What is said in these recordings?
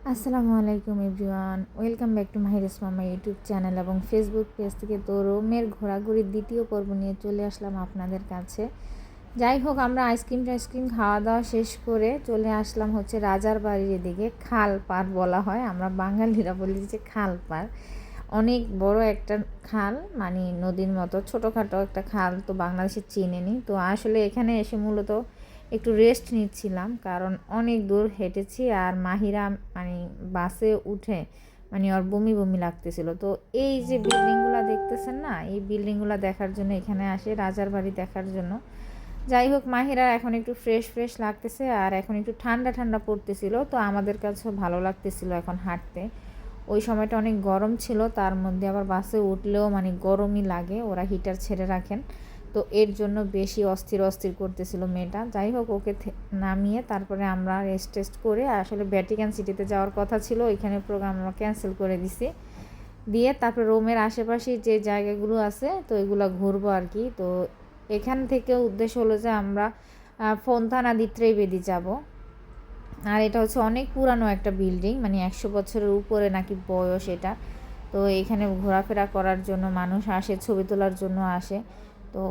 আসসালামু আলাইকুম everyone, welcome back to মাহিরাস মামা ইউটিউব চ্যানেল এবং ফেসবুক পেজ থেকে। তো রোমের ঘোরাঘুরির দ্বিতীয় পর্ব নিয়ে চলে আসলাম আপনাদের কাছে। যাই হোক, আমরা আইসক্রিম খাওয়া দাওয়া শেষ করে চলে আসলাম হচ্ছে রাজার বাড়ির এদিকে। খাল পার বলা হয়, আমরা বাঙালিরা বলি যে খাল পার। অনেক বড় একটা খাল, মানে নদীর মতো ছোটোখাটো একটা খাল, তো বাংলাদেশে চিনেনি। তো আসলে এখানে এসে মূলত একটু রেস্ট নিচ্ছিলাম, কারণ অনেক দূর হেঁটেছি। আর মাহিরা মানে বাসে উঠে মানে ওর বমি বমি লাগতেছিল। তো এই যে বিল্ডিংগুলো দেখতেছেন না, এই বিল্ডিংগুলো দেখার জন্য এখানে আসে, রাজার বাড়ি দেখার জন্য। যাই হোক, মাহিরা এখন একটু ফ্রেশ ফ্রেশ লাগতেছে, আর এখন একটু ঠান্ডা ঠান্ডা পড়তেছিল, তো আমাদের কাছেও ভালো লাগতেছিল এখন হাঁটতে। ওই সময়টা অনেক গরম ছিল, তার মধ্যে আবার বাসে উঠলেও মানে গরমই লাগে, ওরা হিটার ছেড়ে রাখেন। তো এর জন্য বেশি অস্থির অস্থির করতেছিল মেয়েটা। যাই হোক, ওকে নামিয়ে তারপরে আমরা রেস্ট টেস্ট করে আসলে ভ্যাটিকান সিটিতে যাওয়ার কথা ছিল, ওইখানে প্রোগ্রাম আমরা ক্যান্সেল করে দিছি। দিয়ে তারপরে রোমের আশেপাশে যে জায়গাগুলো আছে তো এগুলো ঘুরবো আর কি। তো এখান থেকে উদ্দেশ্য হলো যে আমরা ফোন্তানা দি ট্রেভেদি যাব। আর এটা হচ্ছে অনেক পুরানো একটা বিল্ডিং, মানে 100 বছরের উপরে নাকি বয়স এটা। তো এখানে ঘোরাফেরা করার জন্য মানুষ আসে, ছবি তোলার জন্য আসে। তো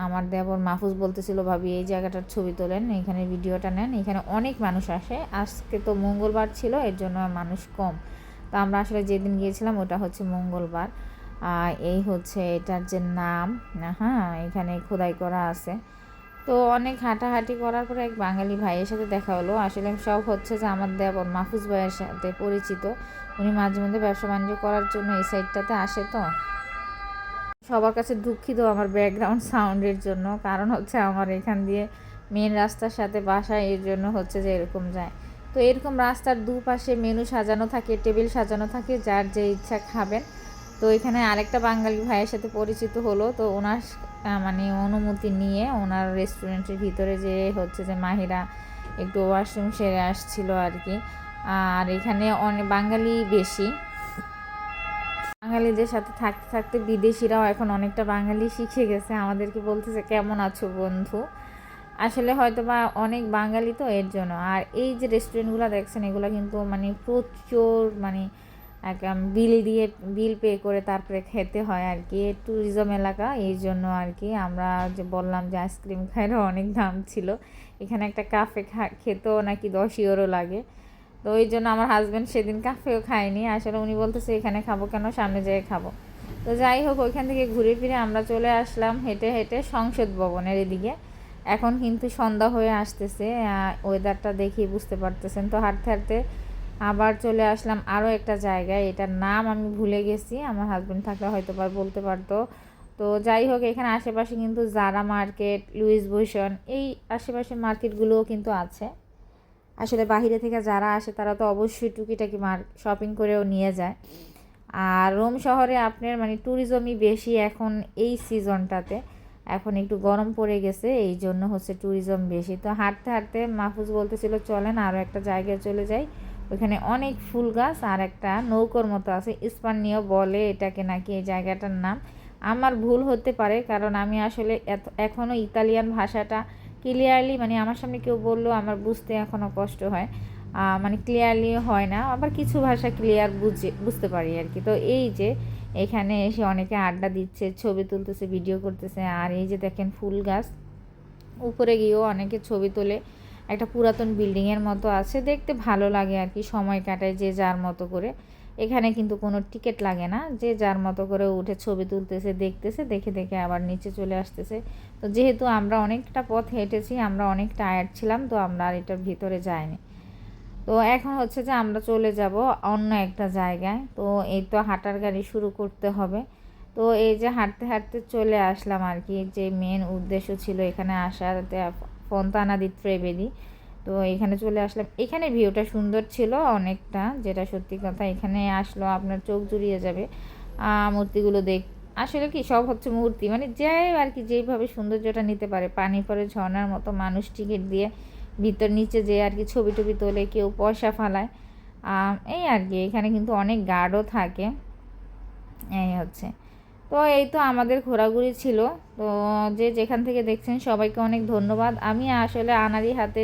আমার দেবর মাহফুজ বলতেছিল, ভাবি এই জায়গাটার ছবি তোলেন, এখানে ভিডিওটা নেন। এখানে অনেক মানুষ আসে, আজকে তো মঙ্গলবার ছিল, এর জন্য মানুষ কম। তো আমরা আসলে যেদিন গিয়েছিলাম ওটা হচ্ছে মঙ্গলবার। এই হচ্ছে এটার যে নাম, হ্যাঁ, এখানে খোদাই করা আছে। তো অনেক হাঁটাহাঁটি করার পরে এক বাঙালি ভাইয়ের সাথে দেখা হলো। আসলে সব হচ্ছে যে আমার দেবর মাহফুজ ভাইয়ের সাথে পরিচিত। উনি মাঝে মধ্যে ব্যবসা বাণিজ্য করার জন্য এই সাইডটাতে আসে। তো সবার কাছে দুঃখিত আমার ব্যাকগ্রাউন্ড সাউন্ডের জন্য, কারণ হচ্ছে আমার এখান দিয়ে মেন রাস্তার সাথে বাসা, এর জন্য হচ্ছে যে এরকম যায়। তো এরকম রাস্তার দুপাশে মেনু সাজানো থাকে, টেবিল সাজানো থাকে, যার যে ইচ্ছা খাবেন। তো এখানে আরেকটা বাঙালি ভাইয়ের সাথে পরিচিত হলো। তো ওনার মানে অনুমতি নিয়ে ওনার রেস্টুরেন্টের ভিতরে যে হচ্ছে যে মাহিরা একটু ওয়াশরুম সেরে আসছিল আর কি। আর এখানে অনেক বাঙালি বেশি, বাঙালিদের সাথে থাকতে থাকতে বিদেশিরাও এখন অনেকটা বাঙালি শিখে গেছে, আমাদেরকে বলতেছে কেমন আছো বন্ধু। আসলে হয়তো বা অনেক বাঙালি তো এর জন্য। আর এই যে রেস্টুরেন্টগুলো দেখছেন, এগুলো কিন্তু মানে প্রচুর মানে একদম বিল পে করে তারপরে খেতে হয় আর কি। ট্যুরিজম এলাকা, এই জন্য আর কি। আমরা যে বললাম যে আইসক্রিম খাইলেও অনেক দাম ছিল, এখানে একটা কাফে খেতেও নাকি 10 ইউরো লাগে। তো ওই জন্য আমার হাজব্যান্ড সেদিন কাফেও খায়নি। আসলে উনি বলতেছে এখানে খাবো কেন, সামনে যেয়ে খাবো। তো যাই হোক, ওইখান থেকে ঘুরে ফিরে আমরা চলে আসলাম হেঁটে হেঁটে সংসদ ভবনের এদিকে। এখন কিন্তু সন্ধ্যা হয়ে আসতেছে, ওয়েদারটা দেখেই বুঝতে পারতেছেন। তো হাঁটতে হাঁটতে আবার চলে আসলাম আরও একটা জায়গায়, এটার নাম আমি ভুলে গেছি, আমার হাজব্যান্ড থাকলে হয়তো বা বলতে পারতো। তো যাই হোক, এখানে আশেপাশে কিন্তু জারা মার্কেট, লুইস ভুইসন, এই আশেপাশে মার্কেটগুলোও কিন্তু আছে। আসলে বাইরে থেকে যারা আসে তারা তো অবশ্যই টুকিটাকি শপিং করেও নিয়ে যায়। আর রোম শহরে আপনার মানে ট্যুরিজমই বেশি এখন এই সিজনটাতে। এখন একটু গরম পড়ে গেছে, এই জন্য হচ্ছে ট্যুরিজম বেশি। তো হাঁটতে হাঁটতে মাহফুজ বলতেছিল চলেন আরও একটা জায়গায় চলে যাই, ওইখানে অনেক ফুল গাছ আর একটা নৌকোর মতো আছে, স্পানীয় বলে এটাকে নাকি এই জায়গাটার নাম। আমার ভুল হতে পারে, কারণ আমি আসলে এখনও ইতালিয়ান ভাষাটা ক্লিয়ারলি, মানে আমার সামনে কেউ বললেও আমার বুঝতে এখনও কষ্ট হয়, মানে ক্লিয়ারলি হয় না। আবার কিছু ভাষা ক্লিয়ার বুঝতে পারি আর কি। তো এই যে এখানে এসে অনেকে আড্ডা দিচ্ছে, ছবি তুলতেছে, ভিডিও করতেছে। আর এই যে দেখেন ফুল গাছ, উপরে গিয়েও অনেকে ছবি তোলে। একটা পুরাতন বিল্ডিংয়ের মতো আছে, দেখতে ভালো লাগে আর কি, সময় কাটায় যে যার মতো করে। এখানে কিন্তু কোনো টিকিট লাগে না, যে যার মতো করে উঠে ছবি তুলতেছে, দেখতেছে, দেখে দেখে আবার নিচে চলে আসতেছে। তো যেহেতু আমরা অনেকটা পথ হেঁটেছি, আমরা অনেক টায়ার্ড ছিলাম, তো আমরা আর এটার ভিতরে যাইনি। তো এখন হচ্ছে যে আমরা চলে যাব অন্য একটা জায়গায়। তো এই তো হাঁটার গাড়ি শুরু করতে হবে। তো এই যে হাঁটতে হাঁটতে চলে আসলাম আর কি, যে মেন উদ্দেশ্য ছিল এখানে আসার, ফন্তানা দি ট্রেভেদি। তো এখানে চলে আসলাম, এখানে ভিউটা সুন্দর ছিল অনেকটা, যেটা সত্যি কথা। এখানে আসলো আপনার চোখ জুড়িয়ে যাবে মূর্তিগুলো আসলে কি সব হচ্ছে মূর্তি, মানে যে আর কি যেইভাবে সৌন্দর্যটা নিতে পারে। পানি পড়ে ঝর্ণার মতো, মানুষ টিকিট দিয়ে ভিতর নিচে যে আর কি ছবি টবি তোলে, কেউ পয়সা ফালায়, এই আর কি। এখানে কিন্তু অনেক গার্ডও থাকে, এই হচ্ছে। তো এই তো আমাদের ঘোরাঘুরি ছিল। তো যে যেখান থেকে দেখছেন সবাইকে অনেক ধন্যবাদ। আমি আসলে আনারি হাতে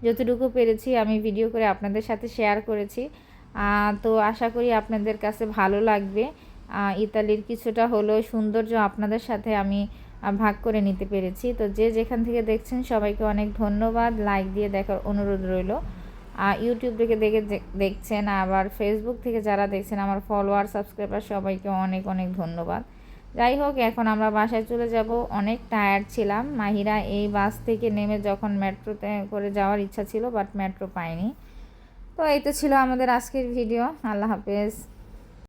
যতটুকু পেরেছি আমি ভিডিও করে আপনাদের সাথে শেয়ার করেছি। তো আশা করি আপনাদের কাছে ভালো লাগবে। ইতালির কিছুটা হলেও সৌন্দর্য আপনাদের সাথে আমি ভাগ করে নিতে পেরেছি। তো যে যেখান থেকে দেখছেন সবাইকে অনেক ধন্যবাদ। লাইক দিয়ে দেখার অনুরোধ রইল। ইউটিউব থেকে দেখছেন, আবার ফেসবুক থেকে যারা দেখছেন আমার ফলোয়ার সাবস্ক্রাইবার সবাইকে অনেক অনেক ধন্যবাদ। যাই হোক, এখন আমরা বাসায় চলে যাব। অনেক টায়ার্ড ছিলাম। মাহিরা এই বাস থেকে নেমে যখন মেট্রোতে করে যাওয়ার ইচ্ছা ছিল, বাট মেট্রো পাইনি। তো এই তো ছিল আমাদের আজকের ভিডিও। আল্লাহ হাফেজ।